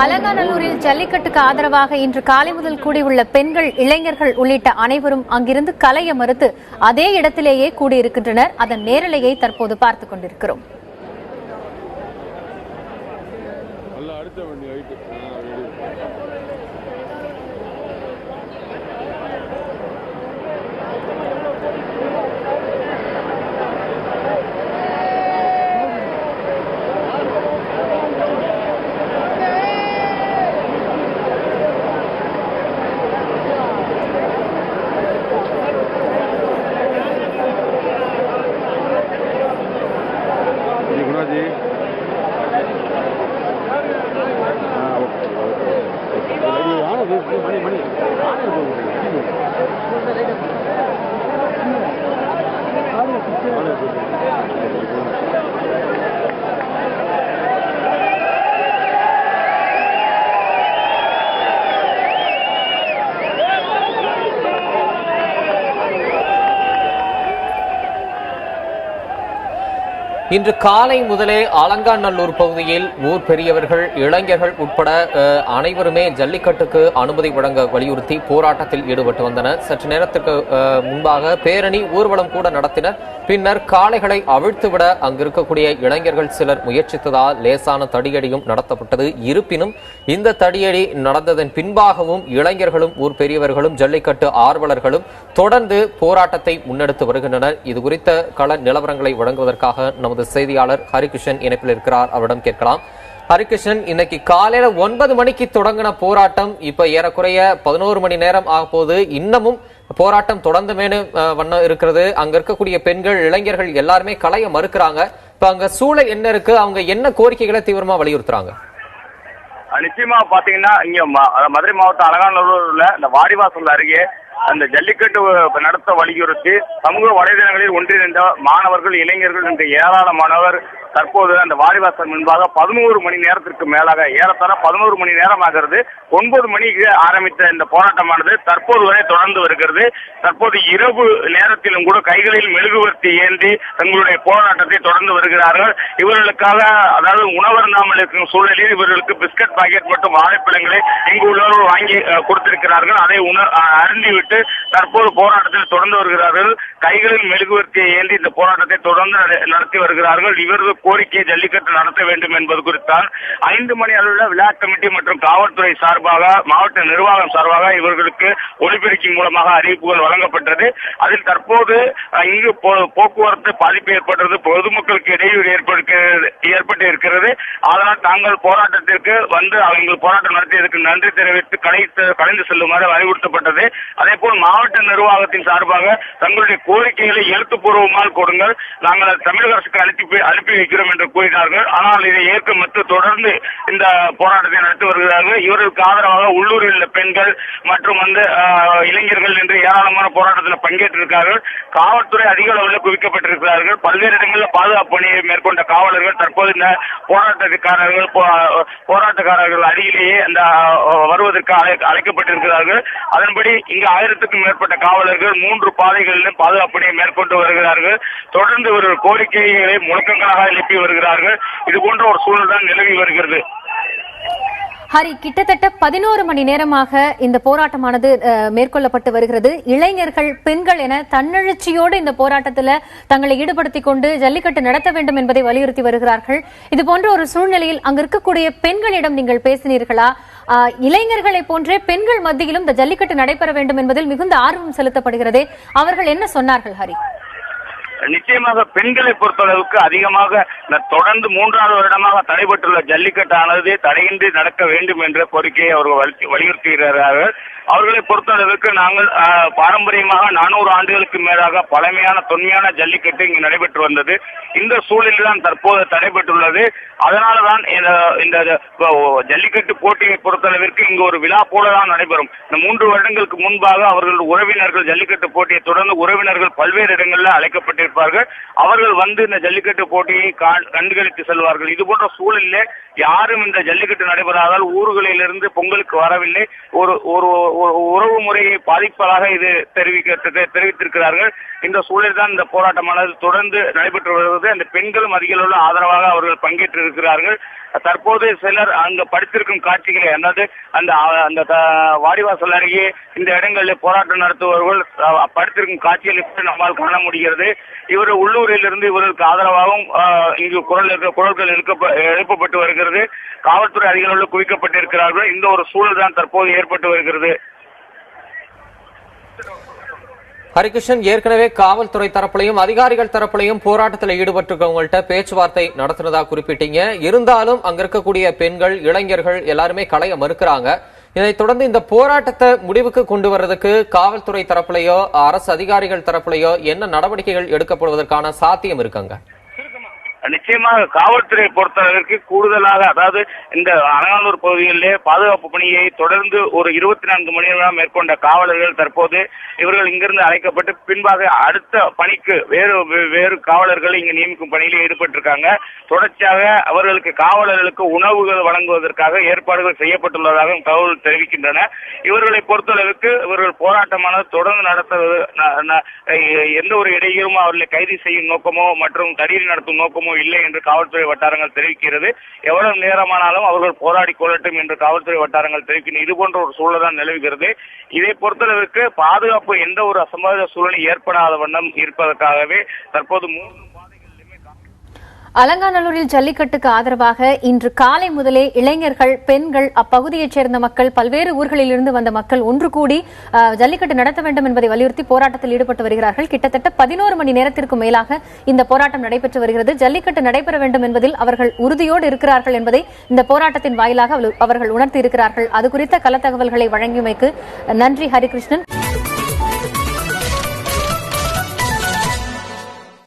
அலங்காநல்லூரில் ஜல்லிக்கட்டுக்கு ஆதரவாக இன்று காலை முதல் கூடியுள்ள பெண்கள், இளைஞர்கள் உள்ளிட்ட அனைவரும் அங்கிருந்து கலைய மறுத்து அதே இடத்திலேயே கூடியிருக்கின்றனர். அதன் நேரலையை தற்போது பார்த்துக் கொண்டிருக்கிறோம். இன்று காலை முதலே அலங்காநல்லூர் பகுதியில் ஊர் பெரியவர்கள், இளைஞர்கள் உட்பட அனைவருமே ஜல்லிக்கட்டுக்கு அனுமதி வழங்க வலியுறுத்தி போராட்டத்தில் ஈடுபட்டு வந்தனர். சற்று நேரத்திற்கு முன்பாக பேரணி, ஊர்வலம் கூட நடத்தினர். பின்னர் காளைகளை அவிழ்த்துவிட அங்கிருக்கக்கூடிய இளைஞர்கள் சிலர் முயற்சித்ததால் லேசான தடியடியும் நடத்தப்பட்டது. இருப்பினும் இந்த தடியடி நடந்ததன் பின்பாகவும் இளைஞர்களும் ஊர் பெரியவர்களும் ஜல்லிக்கட்டு ஆர்வலர்களும் தொடர்ந்து போராட்டத்தை முன்னெடுத்து வருகின்றனர். இதுகுறித்த கள நிலவரங்களை வழங்குவதற்காக நமது செய்தியாளர் ஹரிகிருஷ்ணன் இணைப்பில் இருக்கிறார். அவரிடம் கேட்கலாம். ஹரிகிருஷ்ணன், இன்னைக்கு காலையில 9 மணிக்கு தொடங்கின போராட்டம் இப்ப ஏறக்குறைய 11 மணி நேரம் ஆக போது. இன்னமும் போராட்டம் தொடர்ந்துமேனு வண்ணம் இருக்கிறது. அங்க இருக்கக்கூடிய பெண்கள், இளைஞர்கள் எல்லாருமே கலைய மறுக்கிறாங்க. இப்ப அங்க சூழல் என்ன இருக்கு? அவங்க என்ன கோரிக்கைகளை தீவிரமா வலியுறுத்துறாங்க? நிச்சயமா பாத்தீங்கன்னா, இங்க மதுரை மாவட்டம் அலங்காநல்லூர்ல இந்த வாடிவாசல் அருகே அந்த ஜல்லிக்கட்டு நடத்த வலியுறுத்தி சமூக வலைதளங்களில் ஒன்றிணைந்த மாணவர்கள், இளைஞர்கள் என்ற ஏராளமானவர் தற்போது அந்த வாடிவாசல் முன்பாக 11 மணி நேரத்திற்கு மேலாக, ஏறத்தாழ 11 மணி நேரம் ஆகிறது. 9 மணிக்கு ஆரம்பித்த இந்த போராட்டமானது தற்போது வரை தொடர்ந்து வருகிறது. தற்போது இரவு நேரத்திலும் கூட கைகளில் மெழுகுவர்த்தி ஏந்தி தங்களுடைய போராட்டத்தை தொடர்ந்து வருகிறார்கள். இவர்களுக்காக, அதாவது உணவருந்தாமல் இருக்கும் சூழலில் இவர்களுக்கு பிஸ்கட் பாக்கெட் மற்றும் வாழைப்பழங்களை இங்கு உள்ளவர்கள் வாங்கி கொடுத்திருக்கிறார்கள். அதை அருந்திவிட்டு தற்போது போராட்டத்தில் தொடர்ந்து வருகிறார்கள். கைகளில் மெழுகுவர்த்தியை ஏந்தி இந்த போராட்டத்தை தொடர்ந்து நடத்தி வருகிறார்கள். இவரது கோரிக்கை ஜல்லிக்கட்டு நடத்த வேண்டும் என்பது குறித்தான் 5 மணி அளவில் விழா கமிட்டி மற்றும் காவல்துறை சார்பாக, மாவட்ட நிர்வாகம் சார்பாக இவர்களுக்கு ஒலிபெருக்கி மூலமாக அறிவிப்புகள் வழங்கப்பட்டது. அதில் தற்போது இங்கு போக்குவரத்து பாதிப்பு ஏற்பட்டது, பொதுமக்களுக்கு இடையூறு ஏற்பட்டு இருக்கிறது. அதனால் தாங்கள் போராட்டத்திற்கு வந்து அவங்கள் போராட்டம் நடத்தியதற்கு நன்றி தெரிவித்து கலைந்து செல்லுமாறு அறிவுறுத்தப்பட்டது. அதே போல் மாவட்ட நிர்வாகத்தின் சார்பாக தங்களுடைய கோரிக்கைகளை எழுத்துப்பூர்வமாக கொடுங்கள், நாங்கள் தமிழக அரசுக்கு அனுப்பி வைக்கிறோம் என்று கூறினார்கள். ஆனால் இதை ஏற்க மறுத்து தொடர்ந்து இந்த போராட்டத்தை நடத்தி வருகிறார்கள். இவர்களுக்கு ஆதரவாக உள்ளூரில் உள்ள பெண்கள் மற்றும் இளைஞர்கள் என்று ஏராளமான போராட்டத்தில் பங்கேற்றிருக்கிறார்கள். காவல்துறை அதிக அளவில் குவிக்கப்பட்டிருக்கிறார்கள். பல்வேறு இடங்களில் பாதுகாப்பு பணியை மேற்கொண்ட காவலர்கள் தற்போது இந்த போராட்டக்காரர்கள் அருகிலேயே வருவதற்கு அழைக்கப்பட்டிருக்கிறார்கள். அதன்படி இங்கு 1000க்கும் மேற்பட்ட காவலர்கள் 3 பாதைகளிலும் பாதுகாப்பு பணியை மேற்கொண்டு வருகிறார்கள். தொடர்ந்து ஒரு கோரிக்கைகளை முழக்கங்களாக எழுப்பி வருகிறார்கள். இது போன்ற ஒரு சூழல் தான் நிலவி வருகிறது. ஹரி, கிட்டத்தட்ட 11 மணி நேரமாக இந்த போராட்டமானது மேற்கொள்ளப்பட்டு வருகிறது. இளைஞர்கள், பெண்கள் என தன்னெழுச்சியோடு இந்த போராட்டத்தில் தங்களை ஈடுபடுத்திக் கொண்டு ஜல்லிக்கட்டு நடத்த வேண்டும் என்பதை வலியுறுத்தி வருகிறார்கள். இது போன்ற ஒரு சூழ்நிலையில் அங்கு இருக்கக்கூடிய பெண்களிடம் நீங்கள் பேசினீர்களா? இளைஞர்களை போன்றே பெண்கள் மத்தியிலும் இந்த ஜல்லிக்கட்டு நடைபெற வேண்டும் என்பதில் மிகுந்த ஆர்வம் செலுத்தப்படுகிறதே, அவர்கள் என்ன சொன்னார்கள் ஹரி? நிச்சயமாக பெண்களை பொறுத்தளவுக்கு அதிகமாக தொடர்ந்து 3வது வருடமாக தடைபட்டுள்ள ஜல்லிக்கட்டானது தடையின்றி நடக்க வேண்டும் என்ற கோரிக்கையை அவர்கள் வலியுறுத்துகிறார்கள். அவர்களை பொறுத்தளவுக்கு நாங்கள் பாரம்பரியமாக 400 ஆண்டுகளுக்கு மேலாக பழமையான தொன்மையான ஜல்லிக்கட்டு இங்கு நடைபெற்று வந்தது. இந்த சூழலில் தான் தற்போது தடைபட்டுள்ளது. அதனாலதான் இந்த ஜல்லிக்கட்டு போட்டியை பொறுத்தளவிற்கு இங்கு ஒரு விழா போலதான் நடைபெறும். இந்த 3 வருடங்களுக்கு முன்பாக அவர்கள் உறவினர்கள் ஜல்லிக்கட்டு போட்டியை தொடர்ந்து உறவினர்கள் பல்வேறு இடங்களில் அழைக்கப்பட்டிருக்கிறார்கள். இருப்பார்கள். அவர்கள் வந்து இந்த ஜல்லிக்கட்டு போட்டியை கண்டுகளித்து செல்வார்கள். இது போன்ற சூழலிலே யாரும் இந்த ஜல்லிக்கட்டு நடைபெறாதால் ஊர்களிலிருந்து பொங்கலுக்கு வரவில்லை. ஒரு உறவு முறையை பாதிப்பதாக இது தெரிவித்திருக்கிறார்கள். இந்த சூழலில் தான் இந்த போராட்டமானது தொடர்ந்து நடைபெற்று வருகிறது. அந்த பெண்களும் அதிக அளவில் ஆதரவாக அவர்கள் பங்கேற்று இருக்கிறார்கள். தற்போது சிலர் அங்கு படுத்திருக்கும் காட்சிகளை, அதாவது அந்த வாடிவாசல் அருகே இந்த இடங்களில் போராட்டம் நடத்துபவர்கள் படுத்திருக்கும் காட்சிகளை நம்மால் காண முடிகிறது. இவர் உள்ளூரிலிருந்து இவர்களுக்கு ஆதரவாகவும் இங்கு குரல்கள் எழுப்பப்பட்டு வருகிறது. காவல்துறை அதிகாரிகள் குவிக்கப்பட்டிருக்கிறார்கள். இந்த ஒரு சூழல் தான் தற்போது ஏற்பட்டு வருகிறது. ஹரிகிருஷ்ணன், ஏற்கனவே காவல்துறை தரப்புலையும் அதிகாரிகள் தரப்புலையும் போராட்டத்தில் ஈடுபட்டிருக்கவங்கள்ட்ட பேச்சுவார்த்தை நடத்துனதா குறிப்பிட்டீங்க. இருந்தாலும் அங்க இருக்கக்கூடிய பெண்கள், இளைஞர்கள் எல்லாருமே களைய மறுக்கிறாங்க. இதைத் தொடர்ந்து இந்த போராட்டத்தை முடிவுக்கு கொண்டு வர்றதுக்கு காவல்துறை தரப்புலையோ அரசு அதிகாரிகள் தரப்புலையோ என்ன நடவடிக்கைகள் எடுக்கப்படுவதற்கான சாத்தியம் இருக்குங்க? நிச்சயமாக காவல்துறையை பொறுத்தளவிற்கு கூடுதலாக, அதாவது இந்த அலங்காநல்லூர் பகுதிகளிலே பாதுகாப்பு பணியை தொடர்ந்து ஒரு 24 மணி நேரம் மேற்கொண்ட காவலர்கள் தற்போது இவர்கள் இங்கிருந்து அழைக்கப்பட்டு பின்பாக அடுத்த பணிக்கு வேறு காவலர்களை இங்கு நியமிக்கும் பணியில் ஈடுபட்டிருக்காங்க. தொடர்ச்சியாக அவர்களுக்கு காவலர்களுக்கு உணவுகள் வழங்குவதற்காக ஏற்பாடுகள் செய்யப்பட்டுள்ளதாக தகவல் தெரிவிக்கின்றன. இவர்களை பொறுத்தளவுக்கு இவர்கள் போராட்டமானது தொடர்ந்து நடத்துவது எந்த ஒரு இடையூறும் அவர்களை கைது செய்யும் நோக்கமோ மற்றும் தடியடி நடத்தும் நோக்கமோ இல்லை என்று காவல்துறை வட்டாரங்கள் தெரிவிக்கிறது. எவ்வளவு நேரமானாலும் அவர்கள் போராடி கொள்ளட்டும் என்று காவல்துறை வட்டாரங்கள் தெரிவிக்கின்றன. இது போன்ற ஒரு சூழல் தான் நிலவுகிறது. இதை பொறுத்தளவுக்கு பாதுகாப்பு எந்த ஒரு அசம்பாவித சூழலை ஏற்படாத வண்ணம் இருப்பதற்காகவே தற்போது அலங்காநல்லூரில் ஜல்லிக்கட்டுக்கு ஆதரவாக இன்று காலை முதலே இளைஞர்கள், பெண்கள், அப்பகுதியைச் சேர்ந்த மக்கள், பல்வேறு ஊர்களில் இருந்து வந்த மக்கள் ஒன்று கூடி ஜல்லிக்கட்டு நடத்த வேண்டும் என்பதை வலியுறுத்தி போராட்டத்தில் ஈடுபட்டு வருகிறார்கள். கிட்டத்தட்ட 11 மணி நேரத்திற்கு மேலாக இந்த போராட்டம் நடைபெற்று வருகிறது. ஜல்லிக்கட்டு நடைபெற வேண்டும் என்பதில் அவர்கள் உறுதியோடு இருக்கிறார்கள் என்பதை இந்த போராட்டத்தின் வாயிலாக அவர்கள் உணர்த்தி இருக்கிறார்கள். அது குறித்த கள தகவல்களை வழங்கியமைக்கு நன்றி ஹரிகிருஷ்ணன்.